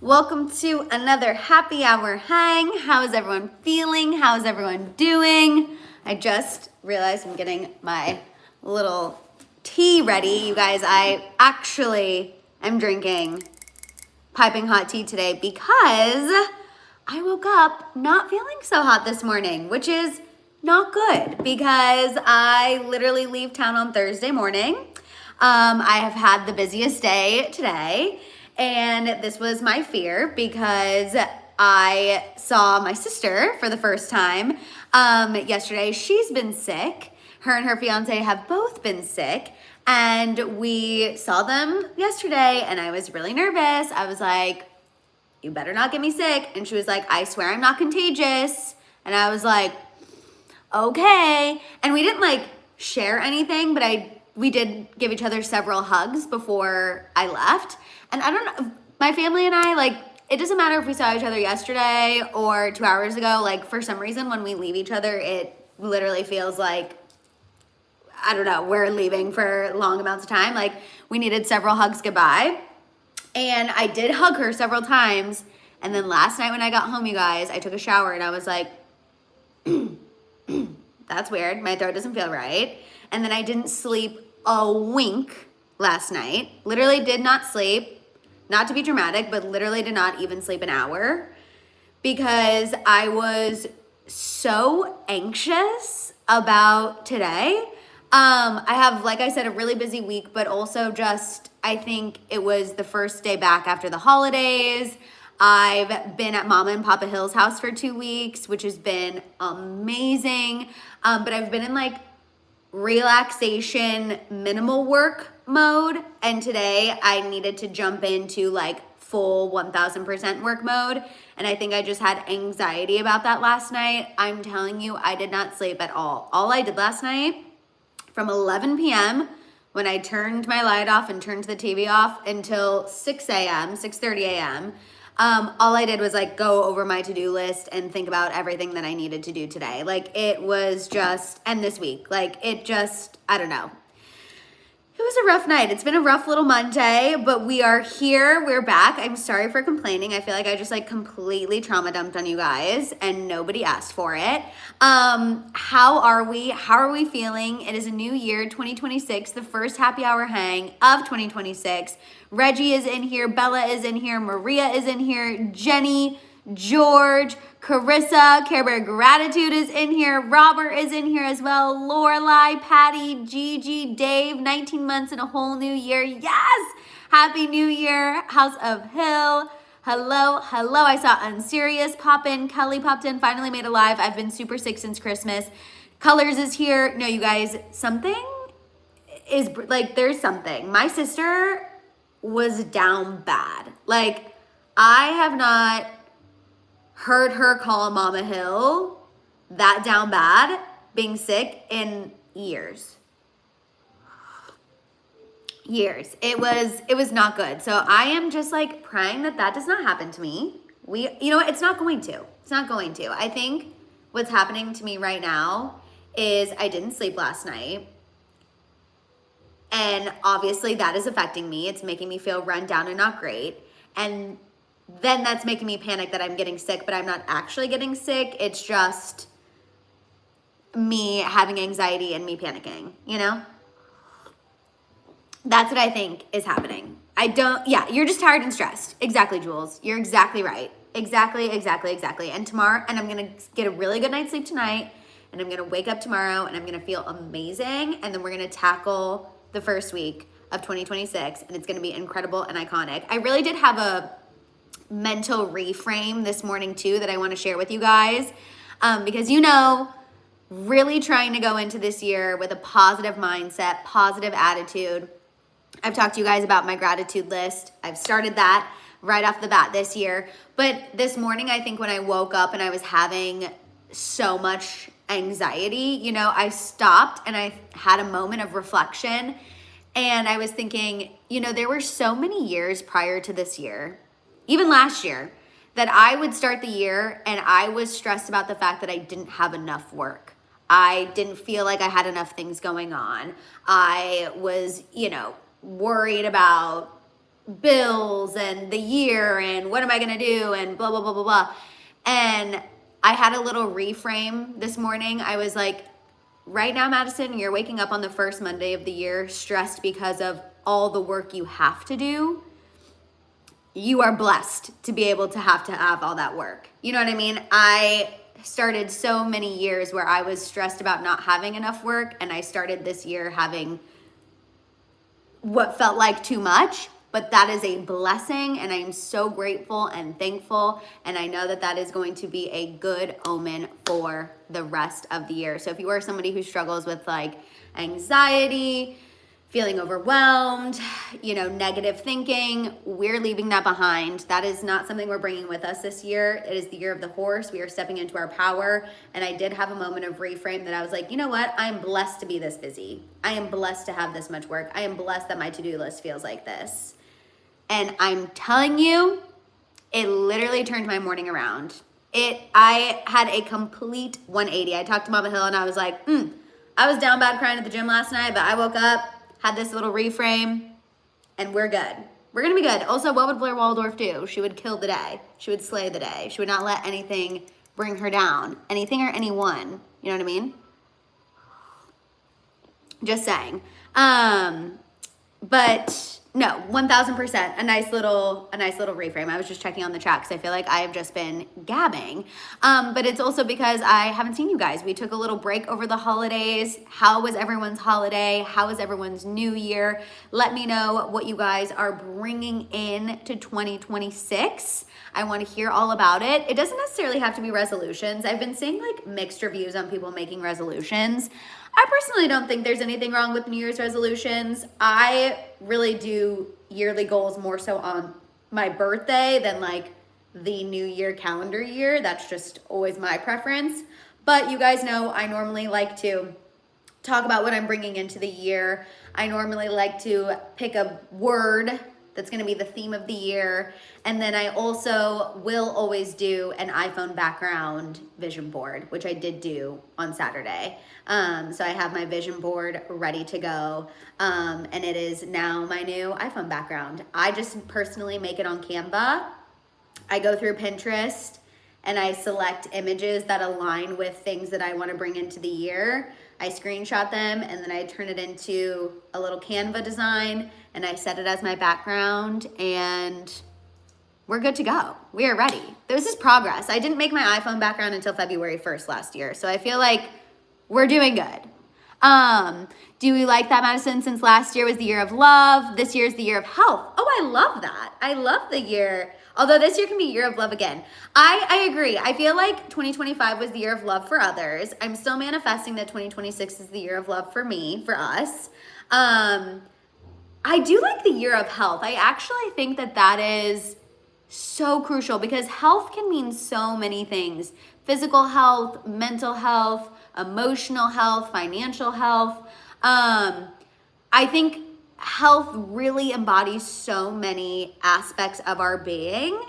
Welcome to another happy hour hang. How is everyone feeling? How is everyone doing? I just realized I'm getting my little tea ready. You guys, I actually am drinking piping hot tea today because I woke up not feeling so hot this morning, which is not good because I literally leave town on Thursday morning. I have had the busiest day today. And this was my fear because I saw my sister for the first time yesterday. She's been sick. Her and her fiance have both been sick. And we saw them yesterday and I was really nervous. I was like, you better not get me sick. And she was like, I swear I'm not contagious. And I was like, okay. And we didn't like share anything, but we did give each other several hugs before I left. And I don't know, my family and I, like, it doesn't matter if we saw each other yesterday or 2 hours ago. Like, for some reason, when we leave each other, it literally feels like, I don't know, we're leaving for long amounts of time. Like, we needed several hugs goodbye. And I did hug her several times. And then last night when I got home, you guys, I took a shower and I was like, that's weird. My throat doesn't feel right. And then I didn't sleep a wink last night. Literally did not sleep. Not to be dramatic, but literally did not even sleep an hour because I was so anxious about today. I have, like I said, a really busy week, but also just, I think it was the first day back after the holidays. I've been at Mama and Papa Hill's house for 2 weeks, which has been amazing. But I've been in like relaxation, minimal work mode. And today I needed to jump into like full 1000% work mode. And I think I just had anxiety about that last night. I'm telling you, I did not sleep at all. All I did last night from 11 p.m. when I turned my light off and turned the TV off until 6 a.m., 6:30 a.m., all I did was like go over my to-do list and think about everything that I needed to do today. Like it was just, and this week, like it just, I don't know. It was a rough night. It's been a rough little Monday, but we are here. We're back. I'm sorry for complaining. I feel like I just like completely trauma dumped on you guys and nobody asked for it. How are we? How are we feeling? It is a new year, 2026, the first happy hour hang of 2026. Reggie is in here. Bella is in here. Maria is in here. Jenny, George, Carissa, Care Bear Gratitude is in here. Robert is in here as well. Lorelai, Patty, Gigi, Dave, 19 months and a whole new year. Yes! Happy New Year. House of Hill. Hello, hello. I saw Unserious pop in. Kelly popped in, finally made a live. I've been super sick since Christmas. Colors is here. No, you guys, something is like, there's something. My sister was down bad. Like, I have not heard her call Mama Hill that down bad, being sick, in years. It was not good. So I am just like praying that does not happen to me. You know what? It's not going to. It's not going to. I think what's happening to me right now is I didn't sleep last night. And obviously that is affecting me. It's making me feel run down and not great. And then that's making me panic that I'm getting sick, but I'm not actually getting sick. It's just me having anxiety and me panicking, you know? That's what I think is happening. You're just tired and stressed. Exactly, Jules. You're exactly right. Exactly. And tomorrow, and I'm going to get a really good night's sleep tonight, and I'm going to wake up tomorrow, and I'm going to feel amazing, and then we're going to tackle the first week of 2026, and it's going to be incredible and iconic. I really did have a mental reframe this morning too that I want to share with you guys because really trying to go into this year with a positive mindset, positive attitude. I've talked to you guys about my gratitude list. I've started that right off the bat this year, but this morning I think when I woke up and I was having so much anxiety, I stopped and I had a moment of reflection and I was thinking, there were so many years prior to this year, even last year, that I would start the year and I was stressed about the fact that I didn't have enough work. I didn't feel like I had enough things going on. I was, worried about bills and the year and what am I gonna do and blah, blah, blah, blah, blah. And I had a little reframe this morning. I was like, right now, Madison, you're waking up on the first Monday of the year stressed because of all the work you have to do. You are blessed to be able to have all that work. You know what I mean? I started so many years where I was stressed about not having enough work, and I started this year having what felt like too much, but that is a blessing, and I am so grateful and thankful, and I know that that is going to be a good omen for the rest of the year. So if you are somebody who struggles with like anxiety, feeling overwhelmed, negative thinking, we're leaving that behind. That is not something we're bringing with us this year. It is the year of the horse. We are stepping into our power. And I did have a moment of reframe that I was like, you know what? I am blessed to be this busy. I am blessed to have this much work. I am blessed that my to-do list feels like this. And I'm telling you, it literally turned my morning around. I had a complete 180. I talked to Mama Hill and I was like, I was down bad crying at the gym last night, but I woke up, had this little reframe, and we're good. We're gonna be good. Also, what would Blair Waldorf do? She would kill the day. She would slay the day. She would not let anything bring her down. Anything or anyone. You know what I mean? Just saying. But no, 1000%. A nice little reframe. I was just checking on the chat because I feel like I have just been gabbing. But it's also because I haven't seen you guys. We took a little break over the holidays. How was everyone's holiday? How was everyone's new year? Let me know what you guys are bringing in to 2026. I want to hear all about it. It doesn't necessarily have to be resolutions. I've been seeing like mixed reviews on people making resolutions. I personally don't think there's anything wrong with New Year's resolutions. I really do yearly goals more so on my birthday than like the New Year calendar year. That's just always my preference. But you guys know I normally like to talk about what I'm bringing into the year. I normally like to pick a word that's going to be the theme of the year. And then I also will always do an iPhone background vision board, which I did do on Saturday. So I have my vision board ready to go. And it is now my new iPhone background. I just personally make it on Canva. I go through Pinterest and I select images that align with things that I want to bring into the year. I screenshot them and then I turn it into a little Canva design and I set it as my background and we're good to go. We are ready. This is progress. I didn't make my iPhone background until February 1st last year. So I feel like we're doing good. Do we like that, Madison? Since last year was the year of love, this year is the year of health. Oh, I love that. I love the year. Although this year can be year of love again. I agree. I feel like 2025 was the year of love for others. I'm still manifesting that 2026 is the year of love for me, for us. I do like the year of health. I actually think that that is so crucial because health can mean so many things. Physical health, mental health, emotional health, financial health. I think health really embodies so many aspects of our being.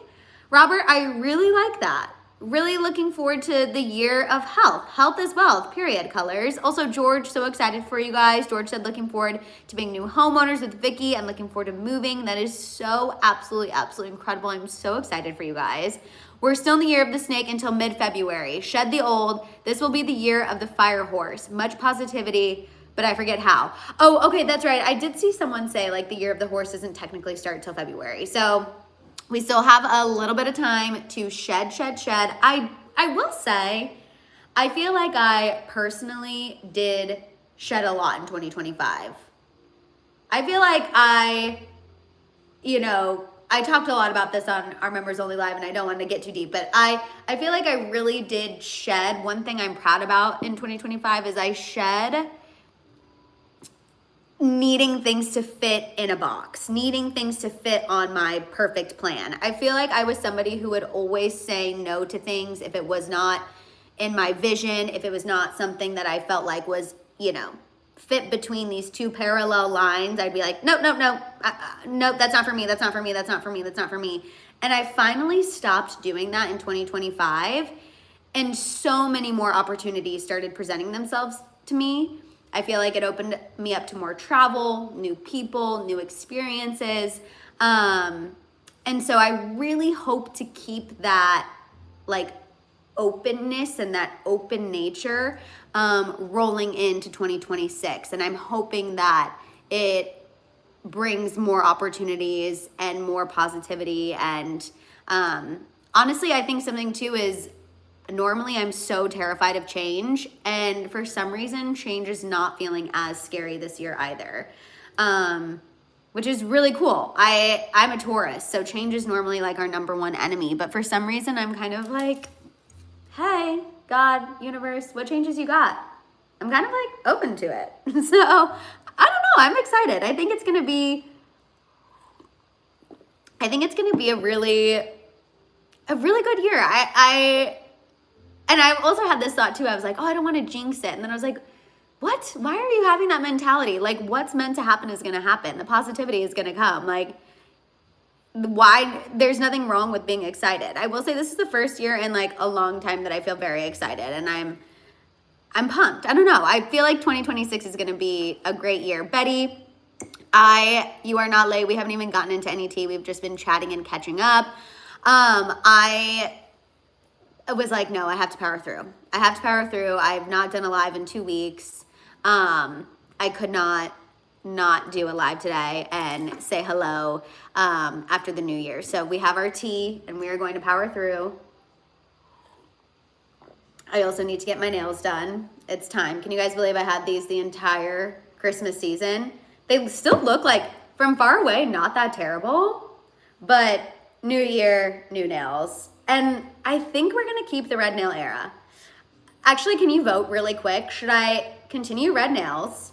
Robert, I really like that. Really looking forward to the year of health. Health is wealth, period, colors. Also, George, so excited for you guys. George said looking forward to being new homeowners with Vicky and looking forward to moving. That is so absolutely incredible. I'm so excited for you guys. We're still in the year of the snake until mid-February. Shed the old. This will be the year of the fire horse. Much positivity, but I forget how. Oh, okay, that's right. I did see someone say like the year of the horse doesn't technically start till February. So we still have a little bit of time to shed. I will say, I feel like I personally did shed a lot in 2025. I feel like I talked a lot about this on our Members Only Live and I don't want to get too deep, but I feel like I really did shed. One thing I'm proud about in 2025 is I shed needing things to fit in a box, needing things to fit on my perfect plan. I feel like I was somebody who would always say no to things if it was not in my vision, if it was not something that I felt like was, fit between these two parallel lines. I'd be like, nope, that's not for me. And I finally stopped doing that in 2025. And so many more opportunities started presenting themselves to me. I feel like it opened me up to more travel, new people, new experiences. And so I really hope to keep that like openness and that open nature rolling into 2026. And I'm hoping that it brings more opportunities and more positivity. And honestly, I think something too is normally I'm so terrified of change. And for some reason, change is not feeling as scary this year either. Which is really cool. I'm a Taurus, so change is normally like our number one enemy. But for some reason, I'm kind of like, hey, God, universe, what changes you got? I'm kind of like open to it. So I don't know. I'm excited. I think it's gonna be a really good year. And I also had this thought too. I was like, oh, I don't want to jinx it. And then I was like, what? Why are you having that mentality? Like, what's meant to happen is going to happen. The positivity is going to come. Like, why? There's nothing wrong with being excited. I will say this is the first year in like a long time that I feel very excited, and I'm pumped. I don't know. I feel like 2026 is going to be a great year. Betty, you are not late. We haven't even gotten into any tea. We've just been chatting and catching up. I was like, no, I have to power through. I've not done a live in 2 weeks. I could not do a live today and say hello after the new year. So we have our tea and we are going to power through. I also need to get my nails done. It's time. Can you guys believe I had these the entire Christmas season? They still look like, from far away, not that terrible, but new year, new nails. And I think we're going to keep the red nail era. Actually, can you vote really quick? Should I continue red nails?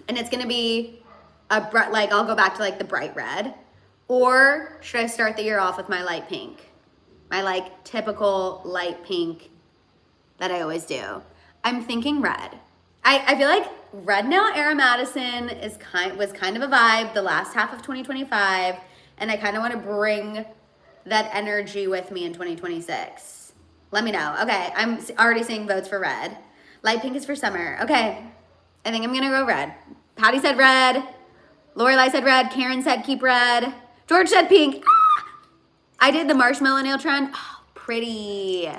And it's going to be I'll go back to like the bright red. Or should I start the year off with my light pink? My like typical light pink that I always do. I'm thinking red. I feel like red nail era Madison was kind of a vibe the last half of 2025. And I kind of want to bring that energy with me in 2026. Let me know. Okay, I'm already seeing votes for red. Light pink is for summer. Okay, I think I'm gonna go red. Patty said red. Lorelai said red. Karen said keep red. George said pink. Ah! I did the marshmallow nail trend. Oh, pretty.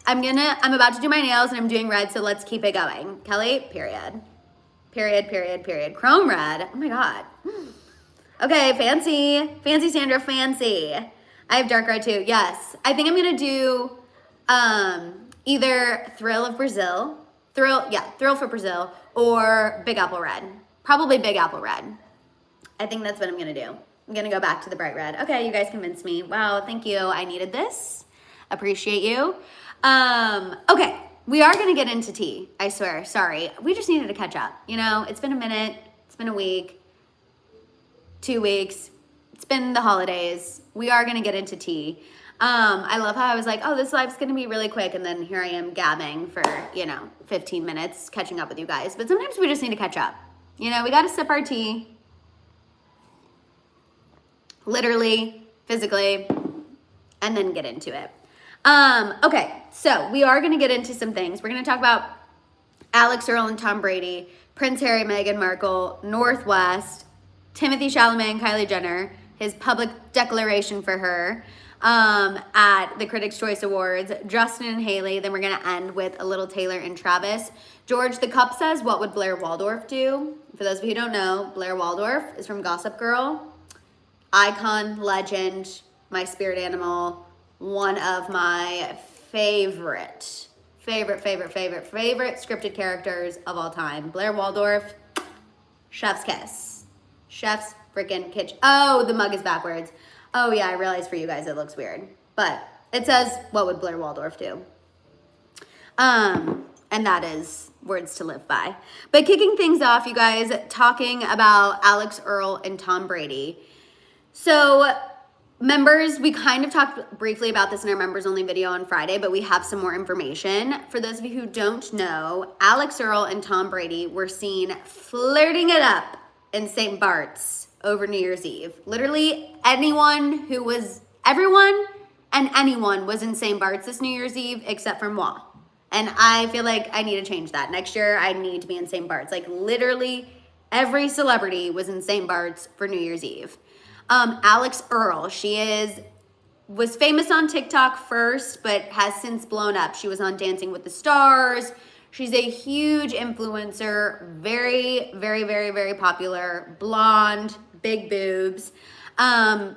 I'm about to do my nails and I'm doing red, so let's keep it going. Kelly, period. Period. Chrome red. Oh my God. Okay, fancy Sandra, fancy. I have dark red too. Yes, I think I'm gonna do either Thrill for Brazil or Big Apple Red. Probably Big Apple Red. I think that's what I'm gonna do. I'm gonna go back to the bright red. Okay, you guys convinced me. Wow, thank you. I needed this. Appreciate you. Okay, we are gonna get into tea. I swear, sorry. We just needed to catch up. You know, it's been a minute. It's been a week. 2 weeks. It's been the holidays. We are gonna get into tea. I love how I was like, oh, this live's gonna be really quick, and then here I am gabbing for, 15 minutes, catching up with you guys. But sometimes we just need to catch up. We gotta sip our tea. Literally, physically, and then get into it. Okay, so we are gonna get into some things. We're gonna talk about Alex Earl and Tom Brady, Prince Harry, Meghan Markle, Northwest, Timothée Chalamet and Kylie Jenner, his public declaration for her, at the Critics' Choice Awards, Justin and Hailey. Then we're going to end with a little Taylor and Travis. George the Cup says, what would Blair Waldorf do? For those of you who don't know, Blair Waldorf is from Gossip Girl. Icon, legend, my spirit animal, one of my favorite scripted characters of all time. Blair Waldorf, chef's kiss. Chef's freaking kitchen. Oh, the mug is backwards. Oh yeah, I realize for you guys it looks weird. But it says, what would Blair Waldorf do? And that is words to live by. But kicking things off, you guys, talking about Alex Earl and Tom Brady. So members, we kind of talked briefly about this in our members only video on Friday, but we have some more information. For those of you who don't know, Alex Earl and Tom Brady were seen flirting it up in St. Bart's over New Year's Eve. Literally everyone and anyone was in St. Bart's this New Year's Eve except for moi. And I feel like I need to change that. Next year, I need to be in St. Bart's. Like literally every celebrity was in St. Bart's for New Year's Eve. Alex Earl, was famous on TikTok first, but has since blown up. She was on Dancing with the Stars. She's a huge influencer, very, very, very, very popular, blonde, big boobs.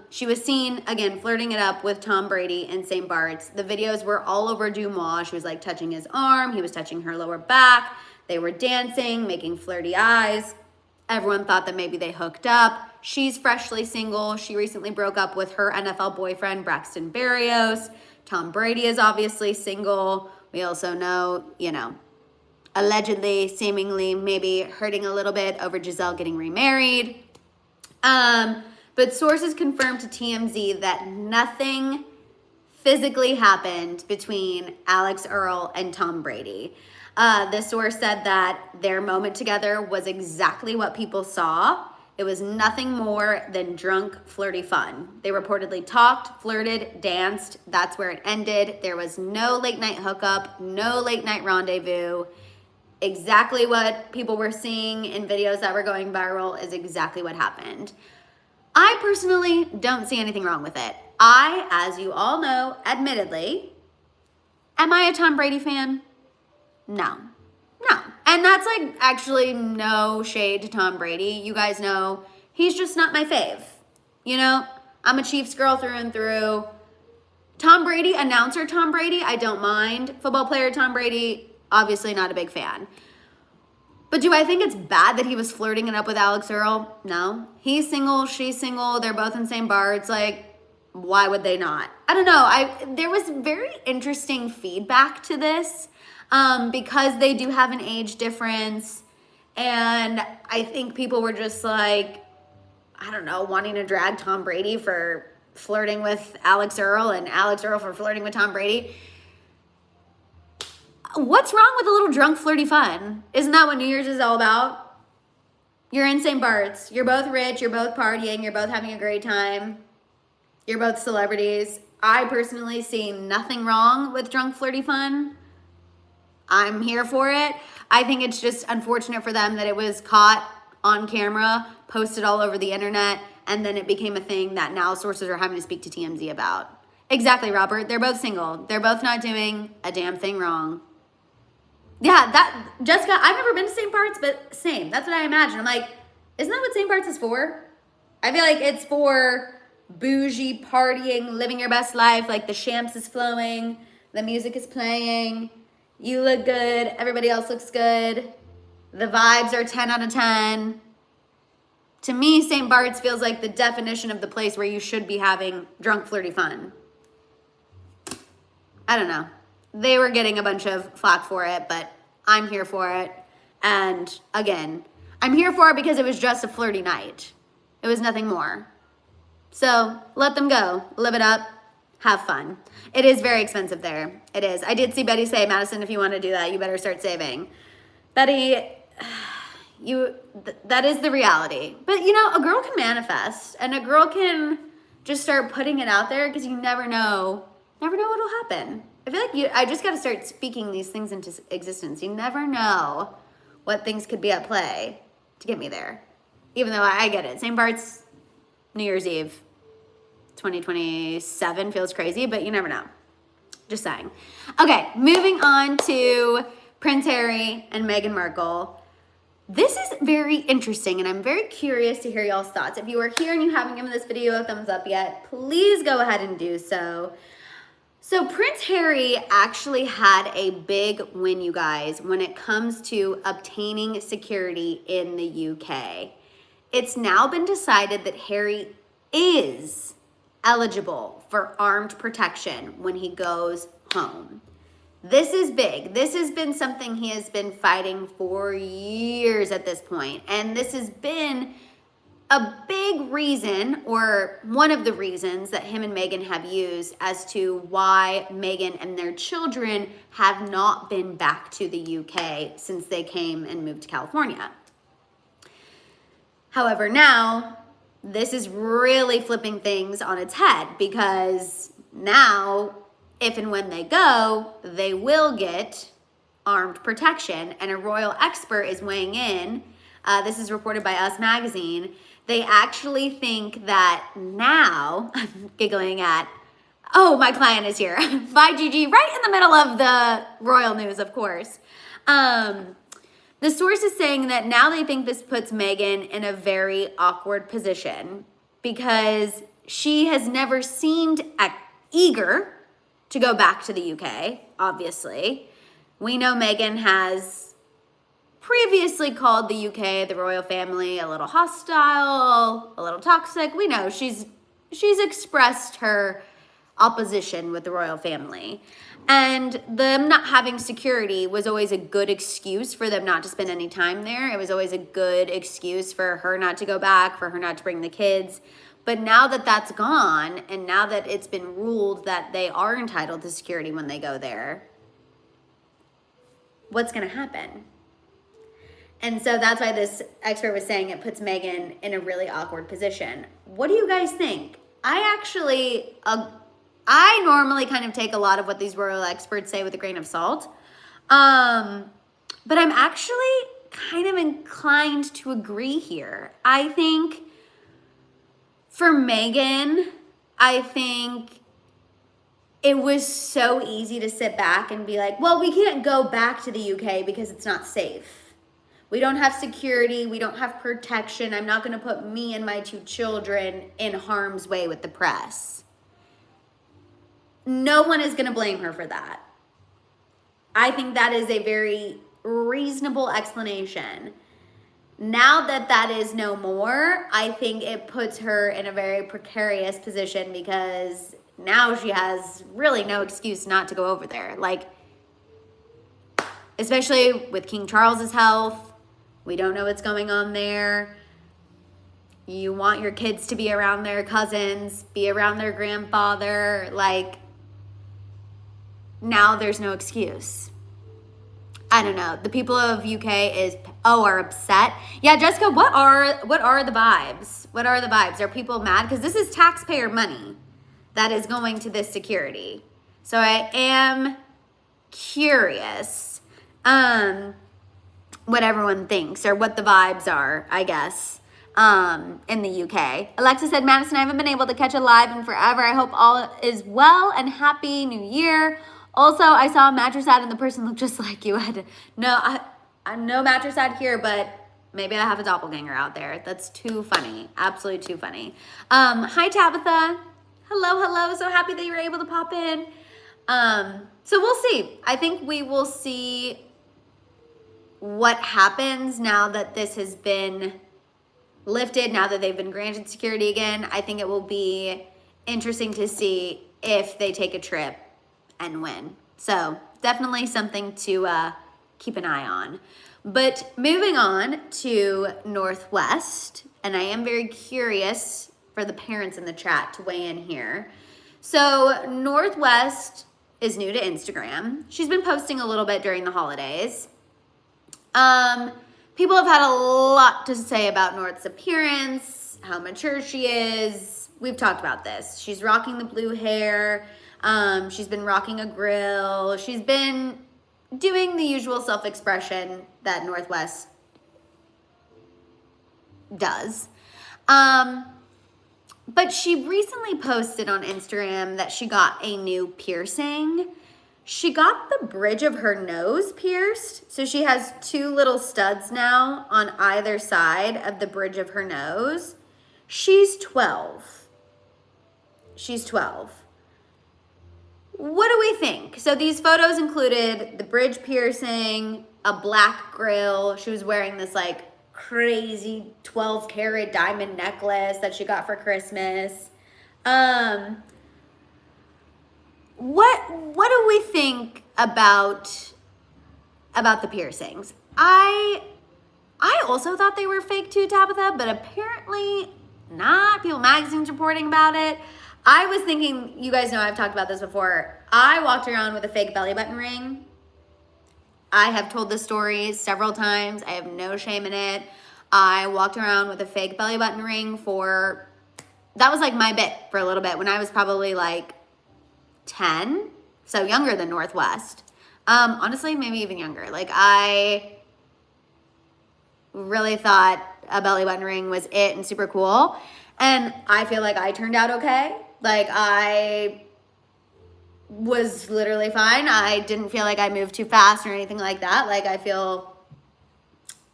She was seen, again, flirting it up with Tom Brady in St. Bart's. The videos were all over Dumois. She was like touching his arm. He was touching her lower back. They were dancing, making flirty eyes. Everyone thought that maybe they hooked up. She's freshly single. She recently broke up with her NFL boyfriend, Braxton Berrios. Tom Brady is obviously single. We also know, allegedly, seemingly, maybe hurting a little bit over Giselle getting remarried. But sources confirmed to TMZ that nothing physically happened between Alex Earl and Tom Brady. The source said that their moment together was exactly what people saw. It was nothing more than drunk, flirty fun. They reportedly talked, flirted, danced. That's where it ended. There was no late night hookup, no late night rendezvous. Exactly what people were seeing in videos that were going viral is exactly what happened. I personally don't see anything wrong with it. I, as you all know, admittedly, am I a Tom Brady fan? No. And that's like actually no shade to Tom Brady. You guys know he's just not my fave. I'm a Chiefs girl through and through. Tom Brady, announcer Tom Brady, I don't mind. Football player Tom Brady, obviously not a big fan. But do I think it's bad that he was flirting it up with Alex Earl? No. He's single, she's single, they're both in St. Bart's. Like, why would they not? I don't know. There was very interesting feedback to this. Because they do have an age difference. And I think people were just like, I don't know, wanting to drag Tom Brady for flirting with Alex Earl and Alex Earl for flirting with Tom Brady. What's wrong with a little drunk, flirty fun? Isn't that what New Year's is all about? You're in St. Bart's. You're both rich. You're both partying. You're both having a great time. You're both celebrities. I personally see nothing wrong with drunk, flirty fun. I'm here for it. I think it's just unfortunate for them that it was caught on camera, posted all over the internet, and then it became a thing that now sources are having to speak to TMZ about. Exactly, Robert. They're both single. They're both not doing a damn thing wrong. Yeah, Jessica, I've never been to St. Bart's, but same. That's what I imagine. I'm like, isn't that what St. Bart's is for? I feel like it's for bougie, partying, living your best life. Like the champs is flowing, the music is playing. You look good. Everybody else looks good. The vibes are 10 out of 10. To me, St. Bart's feels like the definition of the place where you should be having drunk, flirty fun. I don't know. They were getting a bunch of flack for it, but I'm here for it. And again, I'm here for it because it was just a flirty night. It was nothing more. So let them go. Live it up. Have fun. It is very expensive there. It is. I did see Betty say, Madison, if you want to do that, you better start saving. Betty, that is the reality. But a girl can manifest and a girl can just start putting it out there because you never know what'll happen. I feel like I just got to start speaking these things into existence. You never know what things could be at play to get me there. Even though I get it. St. Bart's, New Year's Eve. 2027 feels crazy, but you never know. Just saying. Okay, moving on to Prince Harry and Meghan Markle. This is very interesting, and I'm very curious to hear y'all's thoughts. If you are here and you haven't given this video a thumbs up yet, please go ahead and do so. So Prince Harry actually had a big win, you guys, when it comes to obtaining security in the UK. It's now been decided that Harry is eligible for armed protection when he goes home. This is big. This has been something he has been fighting for years at this point. And this has been a big reason, or one of the reasons, that him and Meghan have used as to why Meghan and their children have not been back to the UK since they came and moved to California. However, now this is really flipping things on its head, because now, if and when they go, they will get armed protection. And a royal expert is weighing in. This is reported by Us Magazine, They actually think that now, I'm giggling at, oh, my client is here. Bye, Gigi, right in the middle of the royal news, of course. The source is saying that now they think this puts Meghan in a very awkward position because she has never seemed eager to go back to the UK, obviously. We know Meghan has previously called the UK, the royal family, a little hostile, a little toxic. We know she's expressed her opposition with the royal family. And them not having security was always a good excuse for them not to spend any time there. It was always a good excuse for her not to go back, for her not to bring the kids. But now that that's gone, and now that it's been ruled that they are entitled to security when they go there, what's going to happen? And so that's why this expert was saying it puts Meghan in a really awkward position. What do you guys think? I normally kind of take a lot of what these royal experts say with a grain of salt. But I'm actually kind of inclined to agree here. I think for Meghan, I think it was so easy to sit back and be like, well, we can't go back to the UK because it's not safe. We don't have security. We don't have protection. I'm not going to put me and my 2 children in harm's way with the press. No one is going to blame her for that. I think that is a very reasonable explanation. Now that that is no more, I think it puts her in a very precarious position because now she has really no excuse not to go over there. Like, especially with King Charles's health. We don't know what's going on there. You want your kids to be around their cousins, be around their grandfather. Like, now there's no excuse. I don't know. The people of UK are upset. Yeah, Jessica, what are the vibes? What are the vibes? Are people mad? Because this is taxpayer money that is going to this security. So I am curious what everyone thinks or what the vibes are, I guess, in the UK. Alexa said, Madison, I haven't been able to catch a live in forever. I hope all is well and happy new year. Also, I saw a mattress ad and the person looked just like you. I'm no mattress ad here, but maybe I have a doppelganger out there. That's too funny. Absolutely too funny. Hi, Tabitha. Hello. So happy that you were able to pop in. So we'll see. I think we will see what happens now that this has been lifted, now that they've been granted security again. I think it will be interesting to see if they take a trip and win. So definitely something to keep an eye on. But moving on to Northwest, and I am very curious for the parents in the chat to weigh in here. So Northwest is new to Instagram. She's been posting a little bit during the holidays. People have had a lot to say about North's appearance, how mature she is. We've talked about this. She's rocking the blue hair. She's been rocking a grill. She's been doing the usual self-expression that Northwest does. But she recently posted on Instagram that she got a new piercing. She got the bridge of her nose pierced. So she has 2 little studs now on either side of the bridge of her nose. She's 12. She's 12. What do we think? So these photos included the bridge piercing, a black grill. She was wearing this like crazy 12-karat diamond necklace that she got for Christmas. What do we think about the piercings? I also thought they were fake too, Tabitha, but apparently not. People Magazine's reporting about it. I was thinking, you guys know I've talked about this before. I walked around with a fake belly button ring. I have told this story several times. I have no shame in it. I walked around with a fake belly button ring that was like my bit for a little bit when I was probably like 10, so younger than Northwest. Honestly, maybe even younger. Like I really thought a belly button ring was it and super cool. And I feel like I turned out okay. Like, I was literally fine. I didn't feel like I moved too fast or anything like that. Like, I feel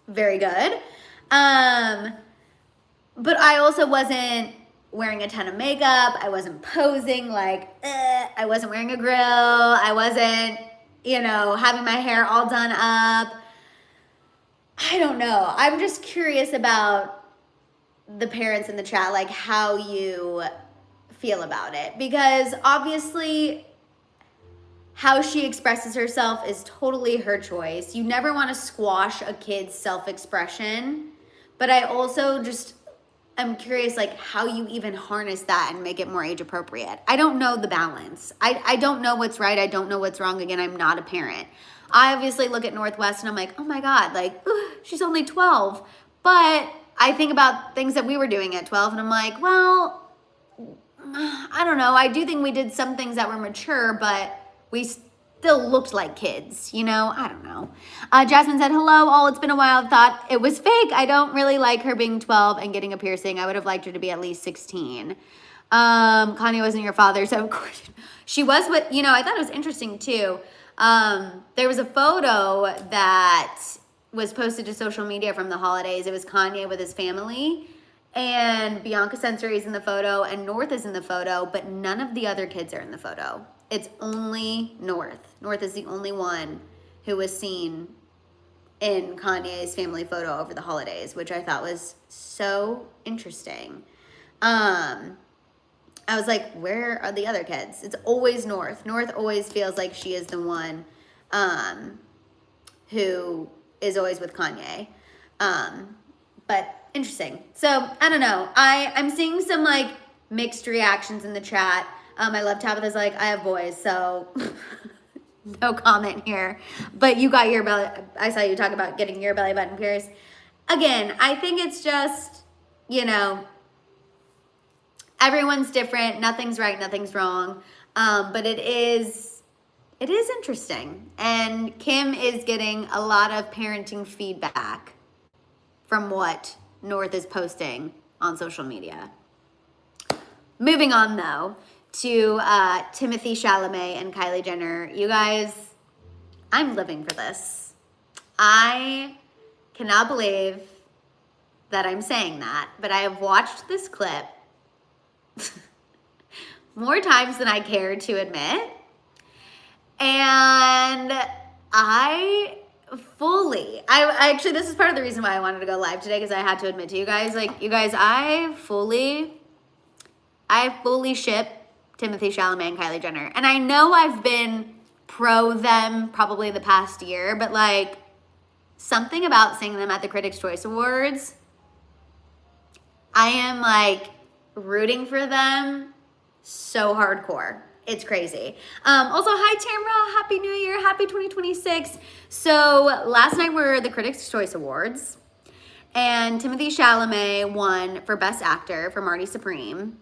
very good. But I also wasn't wearing a ton of makeup. I wasn't posing like, I wasn't wearing a grill. I wasn't, having my hair all done up. I don't know. I'm just curious about the parents in the chat, like how you feel about it. Because obviously how she expresses herself is totally her choice. You never want to squash a kid's self-expression. But I also I'm curious, like, how you even harness that and make it more age appropriate. I don't know the balance. I don't know what's right. I don't know what's wrong. Again, I'm not a parent. I obviously look at Northwest and I'm like, oh my God, like, she's only 12. But I think about things that we were doing at 12 and I'm like, well, I don't know. I do think we did some things that were mature, but we still looked like kids, I don't know. Jasmine said, hello, all. It's been a while. Thought it was fake. I don't really like her being 12 and getting a piercing. I would have liked her to be at least 16. Kanye wasn't your father, so of course she was. What I thought it was interesting too. There was a photo that was posted to social media from the holidays. It was Kanye with his family, and Bianca Sensory is in the photo, and North is in the photo, but none of the other kids are in the photo. It's only North. North is the only one who was seen in Kanye's family photo over the holidays, which I thought was so interesting. I was like, where are the other kids? It's always North. North always feels like she is the one who is always with Kanye. But interesting. So, I don't know. I'm seeing some, like, mixed reactions in the chat. I love Tabitha's like, I have boys, so no comment here. But you got your belly, I saw you talk about getting your belly button pierced. Again, I think it's just, everyone's different. Nothing's right, nothing's wrong. But it is interesting. And Kim is getting a lot of parenting feedback from what North is posting on social media. Moving on, though, to Timothée Chalamet and Kylie Jenner. You guys, I'm living for this. I cannot believe that I'm saying that, but I have watched this clip more times than I care to admit. And I actually, this is part of the reason why I wanted to go live today, because I had to admit to you guys, I fully ship Timothée Chalamet and Kylie Jenner. And I know I've been pro them probably the past year, but like something about seeing them at the Critics' Choice Awards, I am like rooting for them so hardcore. It's crazy. Also, hi Tamra, Happy New Year, Happy 2026. So last night were the Critics' Choice Awards, and Timothée Chalamet won for Best Actor for Marty Supreme.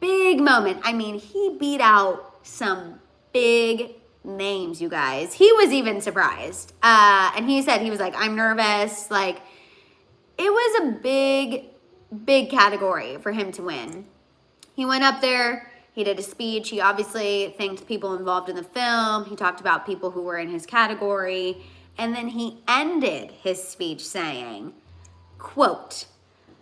Big moment. I mean, he beat out some big names, you guys. He was even surprised. And he said, he was like, I'm nervous. Like, it was a big category for him to win. He went up there. He did a speech. He obviously thanked people involved in the film. He talked about people who were in his category. And then he ended his speech saying, quote,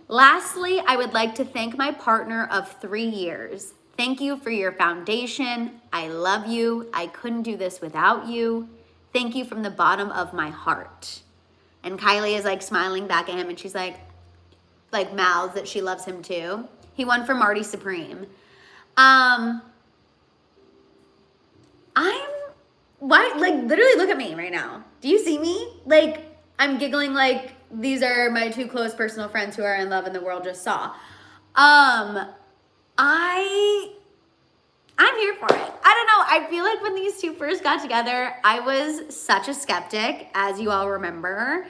lastly, I would like to thank my partner of 3 years. Thank you for your foundation. I love you. I couldn't do this without you. Thank you from the bottom of my heart. And Kylie is like smiling back at him, and she's like mouths that she loves him too. He won for Marty Supreme. Literally look at me right now. Do you see me? Like, I'm giggling like these are my two close personal friends who are in love and the world just saw. I'm here for it. I don't know. I feel like when these two first got together, I was such a skeptic, as you all remember.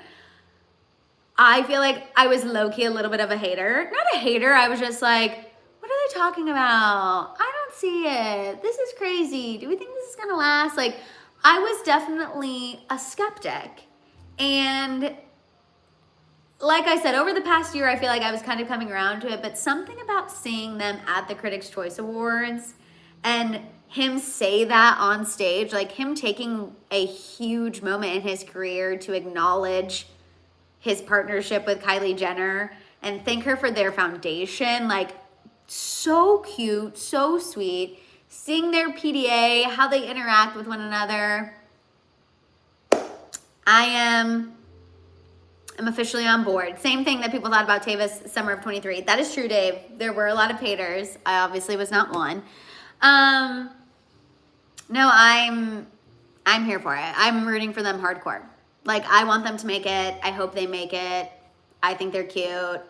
I feel like I was low-key a little bit of a hater. Not a hater. I was just like, what are they talking about? I don't see it. This is crazy. Do we think this is going to last? Like, I was definitely a skeptic. And like I said, over the past year, I feel like I was kind of coming around to it, but something about seeing them at the Critics' Choice Awards and him say that on stage, like him taking a huge moment in his career to acknowledge his partnership with Kylie Jenner and thank her for their foundation, like so cute, so sweet. Seeing their PDA, how they interact with one another. I'm officially on board. Same thing that people thought about Tayvis summer of 23. That is true, Dave. There were a lot of haters. I obviously was not one. No, I'm here for it. I'm rooting for them hardcore. Like, I want them to make it. I hope they make it. I think they're cute.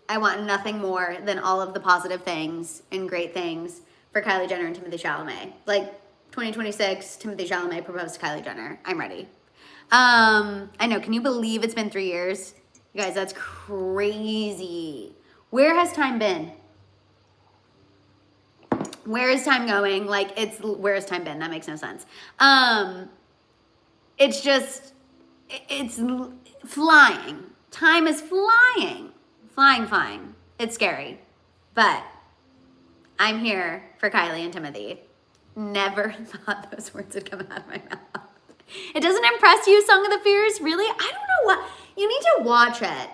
I want nothing more than all of the positive things and great things for Kylie Jenner and Timothée Chalamet. Like, 2026, Timothée Chalamet proposed to Kylie Jenner. I'm ready. I know, can you believe it's been 3 years? You guys, that's crazy. Where has time been? Where is time going? Like, where has time been? That makes no sense. It's just, it's flying. Time is flying. Flying. It's scary. But I'm here for Kylie and Timothée. Never thought those words would come out of my mouth. It doesn't impress you, Song of the Fierce? Really? I don't know what. You need to watch it.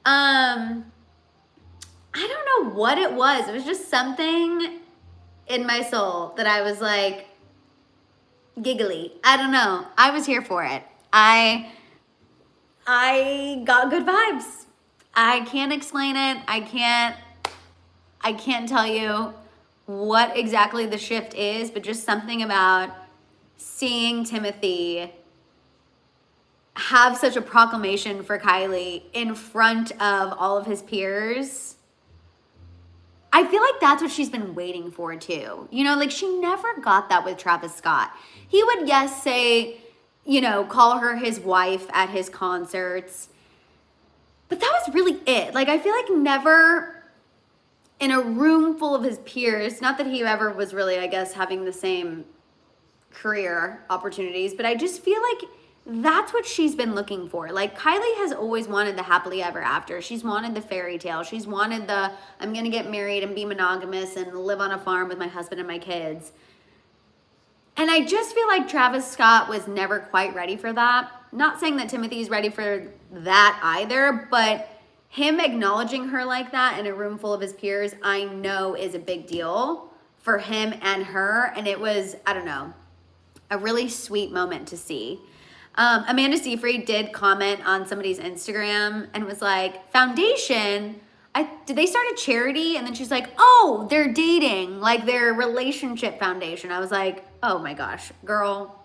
I don't know what it was. It was just something in my soul that I was like giggly. I don't know. I was here for it. I got good vibes. I can't explain it. I can't tell you what exactly the shift is, but just something about seeing Timothée have such a proclamation for Kylie in front of all of his peers. I feel like that's what she's been waiting for too. You know, like she never got that with Travis Scott. He would, yes, say, you know, call her his wife at his concerts. But that was really it. Like, I feel like never in a room full of his peers, not that he ever was really, I guess, having the same career opportunities, but I just feel like that's what she's been looking for. Like, Kylie has always wanted the happily ever after. She's wanted the fairy tale. She's wanted the, I'm going to get married and be monogamous and live on a farm with my husband and my kids. And I just feel like Travis Scott was never quite ready for that. Not saying that Timothy's ready for that either, but him acknowledging her like that in a room full of his peers, I know is a big deal for him and her. And it was, I don't know, a really sweet moment to see. Amanda Seyfried did comment on somebody's Instagram and was like, foundation, did they start a charity? And then she's like, oh, they're dating, like their relationship foundation. I was like, oh my gosh, girl,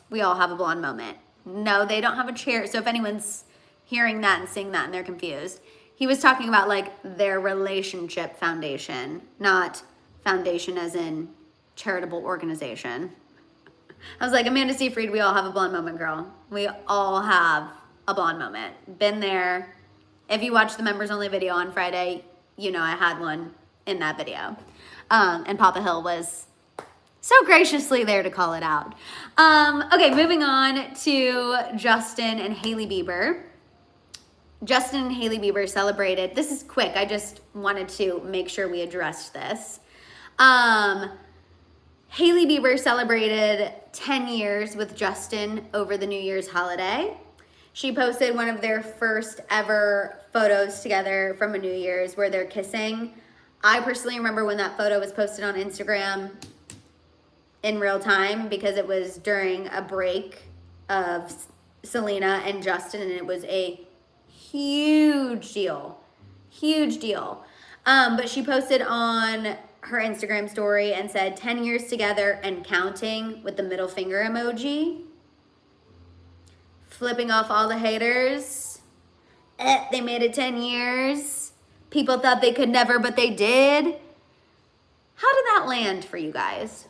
we all have a blonde moment. No, they don't have a charity. So if anyone's hearing that and seeing that and they're confused, he was talking about like their relationship foundation, not foundation as in charitable organization. I was like, Amanda Seyfried, we all have a blonde moment, girl. We all have a blonde moment. Been there. If you watched the members only video on Friday, you know I had one in that video. And Papa Hill was so graciously there to call it out. Okay, moving on to Justin and Hailey Bieber. Justin and Hailey Bieber celebrated. This is quick. I just wanted to make sure we addressed this. Hailey Bieber celebrated 10 years with Justin over the New Year's holiday. She posted one of their first ever photos together from a New Year's where they're kissing. I personally remember when that photo was posted on Instagram in real time because it was during a break of Selena and Justin, and it was a huge deal. Huge deal. But she posted on her Instagram story and said 10 years together and counting with the middle finger emoji. Flipping off all the haters. They made it 10 years. People thought they could never, but they did. How did that land for you guys?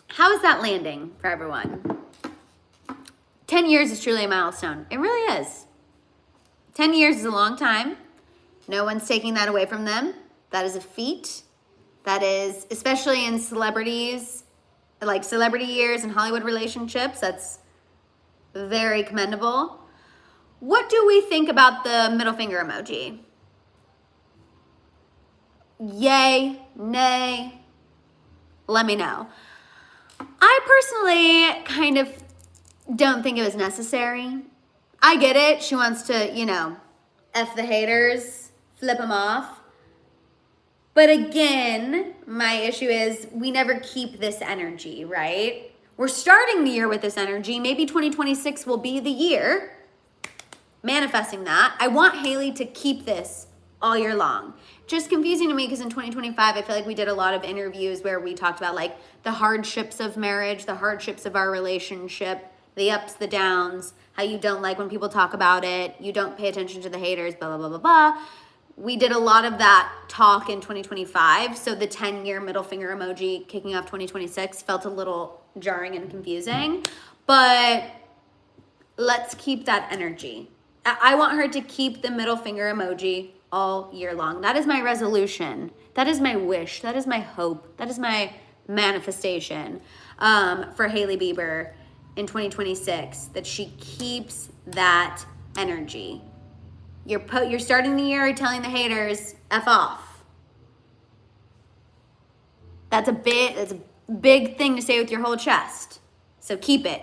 How is that landing for everyone? 10 years is truly a milestone. It really is. 10 years is a long time. No one's taking that away from them. That is a feat. That is, especially in celebrities, like celebrity years and Hollywood relationships, that's Very commendable. What do we think about the middle finger emoji? Yay, nay, let me know. I personally kind of don't think it was necessary. I get it. She wants to, F the haters, flip them off. But again, my issue is we never keep this energy, right? We're starting the year with this energy. Maybe 2026 will be the year. Manifesting that. I want Hailey to keep this all year long. Just confusing to me because in 2025, I feel like we did a lot of interviews where we talked about like the hardships of marriage, the hardships of our relationship, the ups, the downs, how you don't like when people talk about it, you don't pay attention to the haters, blah, blah, blah, blah, blah. We did a lot of that talk in 2025. So the 10-year middle finger emoji kicking off 2026 felt a little jarring and confusing. But let's keep that energy. I want her to keep the middle finger emoji all year long. That is my resolution. That is my wish. That is my hope. That is my manifestation for Hailey Bieber in 2026, that she keeps that energy. You're starting the year telling the haters, F off. That's a big thing to say with your whole chest. So keep it.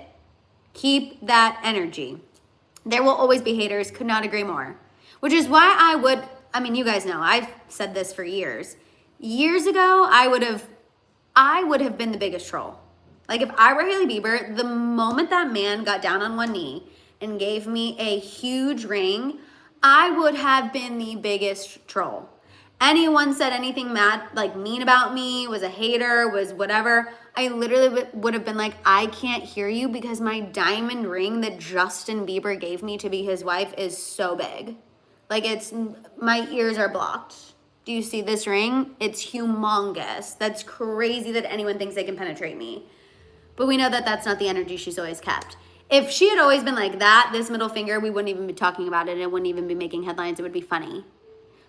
Keep that energy. There will always be haters, could not agree more. Which is why you guys know, I've said this for years. Years ago, I would have been the biggest troll. Like if I were Hailey Bieber, the moment that man got down on one knee and gave me a huge ring, I would have been the biggest troll. Anyone said anything mean about me, was a hater, was whatever, I literally would have been like, I can't hear you because my diamond ring that Justin Bieber gave me to be his wife is so big. Like my ears are blocked. Do you see this ring? It's humongous. That's crazy that anyone thinks they can penetrate me. But we know that that's not the energy she's always kept. If she had always been like that, this middle finger, we wouldn't even be talking about it. It wouldn't even be making headlines. It would be funny.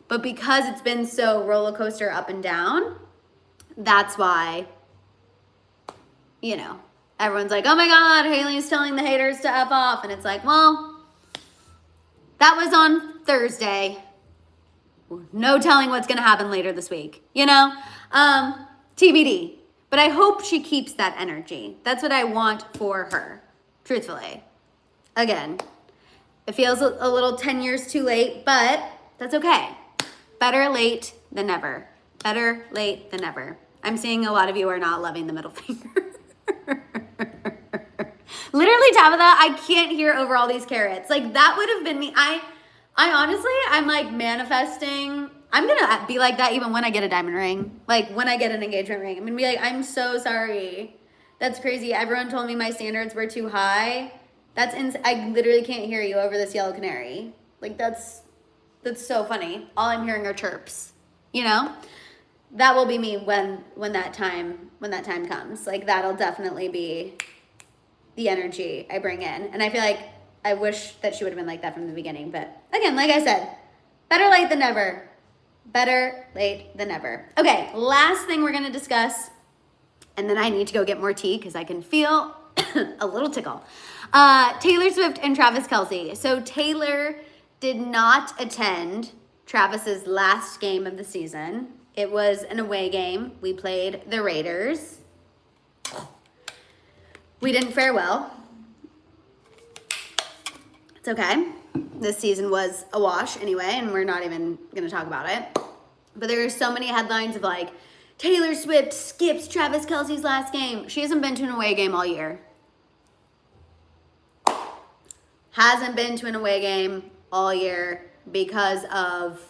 But because it's been so roller coaster up and down, that's why, everyone's like, oh my God, Hailey's telling the haters to F off. And it's like, well, that was on Thursday. No telling what's going to happen later this week, TBD. But I hope she keeps that energy. That's what I want for her, truthfully. Again, it feels a little 10 years too late, but that's okay. Better late than never. Better late than never. I'm seeing a lot of you are not loving the middle finger. Literally, Tabitha, I can't hear over all these carrots. Like, that would have been me. I honestly, I'm like manifesting. I'm going to be like that even when I get a diamond ring. Like, when I get an engagement ring. I'm going to be like, I'm so sorry. That's crazy. Everyone told me my standards were too high. I literally can't hear you over this yellow canary. Like, that's so funny. All I'm hearing are chirps, That will be me when that time comes. Like, that'll definitely be the energy I bring in. And I feel like I wish that she would have been like that from the beginning. But again, like I said, better late than never. Better late than never. Okay, last thing we're going to discuss, and then I need to go get more tea because I can feel a little tickle. Taylor Swift and Travis Kelce. So Taylor did not attend Travis's last game of the season. It was an away game. We played the Raiders. We didn't fare well. It's okay. This season was a wash anyway, and we're not even going to talk about it. But there are so many headlines of like, Taylor Swift skips Travis Kelce's last game. She hasn't been to an away game all year. Hasn't been to an away game all year because of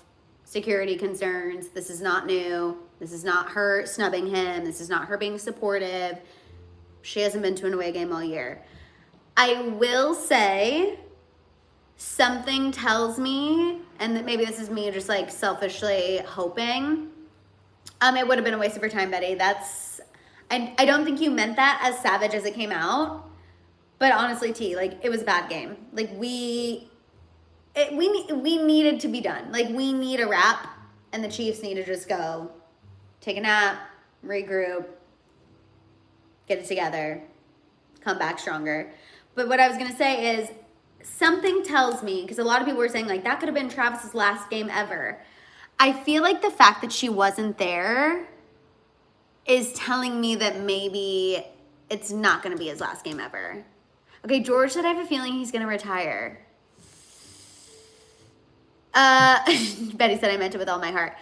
security concerns. This is not new. This is not her snubbing him. This is not her being supportive. She hasn't been to an away game all year. I will say, something tells me, and that maybe this is me just like selfishly hoping, it would have been a waste of her time, Betty. I don't think you meant that as savage as it came out, but honestly, T, like, it was a bad game. Like, we needed to be done. Like, we need a wrap, and the Chiefs need to just go take a nap, regroup, get it together, come back stronger. But what I was gonna say is, something tells me, because a lot of people were saying like that could have been Travis's last game ever. I feel like the fact that she wasn't there is telling me that maybe it's not gonna be his last game ever. Okay, George said I have a feeling he's gonna retire. Betty said I meant it with all my heart.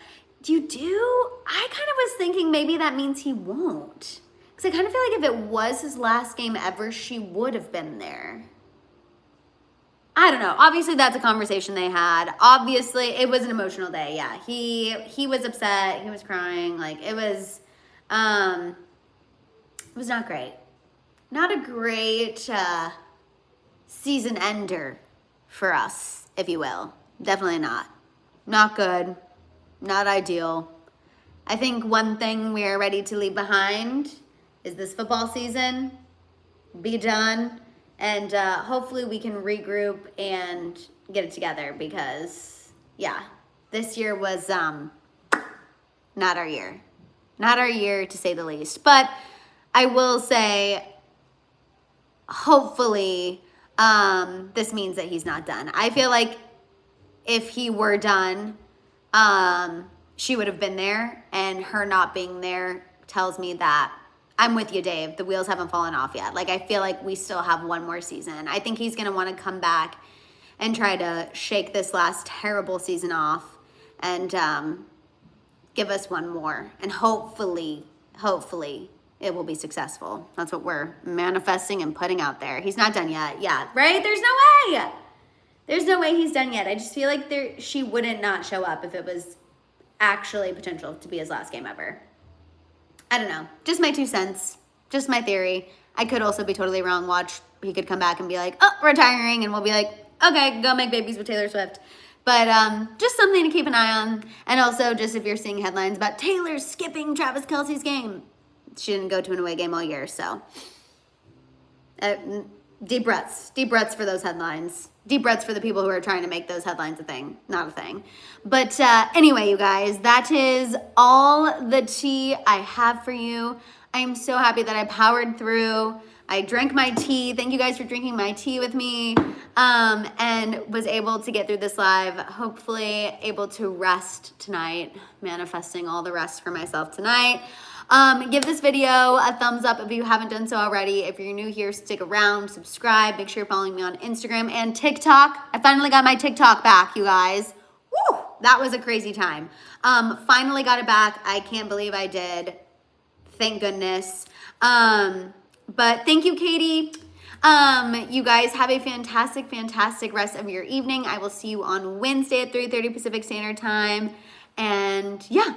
You do? I kind of was thinking maybe that means he won't. Because I kind of feel like if it was his last game ever, she would have been there. I don't know. Obviously, that's a conversation they had. Obviously, it was an emotional day. Yeah, he was upset. He was crying. Like, it was not great. Not a great season ender for us, if you will. Definitely not. Not good. Not ideal. I think one thing we are ready to leave behind is this football season. Be done. And hopefully we can regroup and get it together because, yeah, this year was not our year. Not our year, to say the least. But I will say, hopefully, this means that he's not done. I feel like if he were done, she would have been there, and her not being there tells me that I'm with you, Dave. The wheels haven't fallen off yet. Like, I feel like we still have one more season. I think he's going to want to come back and try to shake this last terrible season off and give us one more. And hopefully it will be successful. That's what we're manifesting and putting out there. He's not done yet. Yeah, right? There's no way. There's no way he's done yet. I just feel like she wouldn't not show up if it was actually potential to be his last game ever. I don't know. Just my 2 cents. Just my theory. I could also be totally wrong. Watch, he could come back and be like, oh, retiring. And we'll be like, okay, go make babies with Taylor Swift. But just something to keep an eye on. And also, just if you're seeing headlines about Taylor skipping Travis Kelce's game. She didn't go to an away game all year, so. Deep breaths. Deep breaths for those headlines. Deep breaths for the people who are trying to make those headlines a thing. Not a thing. But anyway, you guys, that is all the tea I have for you. I am so happy that I powered through. I drank my tea. Thank you guys for drinking my tea with me, and was able to get through this live. Hopefully able to rest tonight, manifesting all the rest for myself tonight. Give this video a thumbs up if you haven't done so already. If you're new here, stick around, subscribe. Make sure you're following me on Instagram and TikTok. I finally got my TikTok back, you guys. Woo! That was a crazy time. Finally got it back. I can't believe I did. Thank goodness. But thank you, Katie. You guys have a fantastic, fantastic rest of your evening. I will see you on Wednesday at 3:30 Pacific Standard Time. And yeah,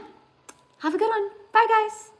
have a good one. Bye, guys.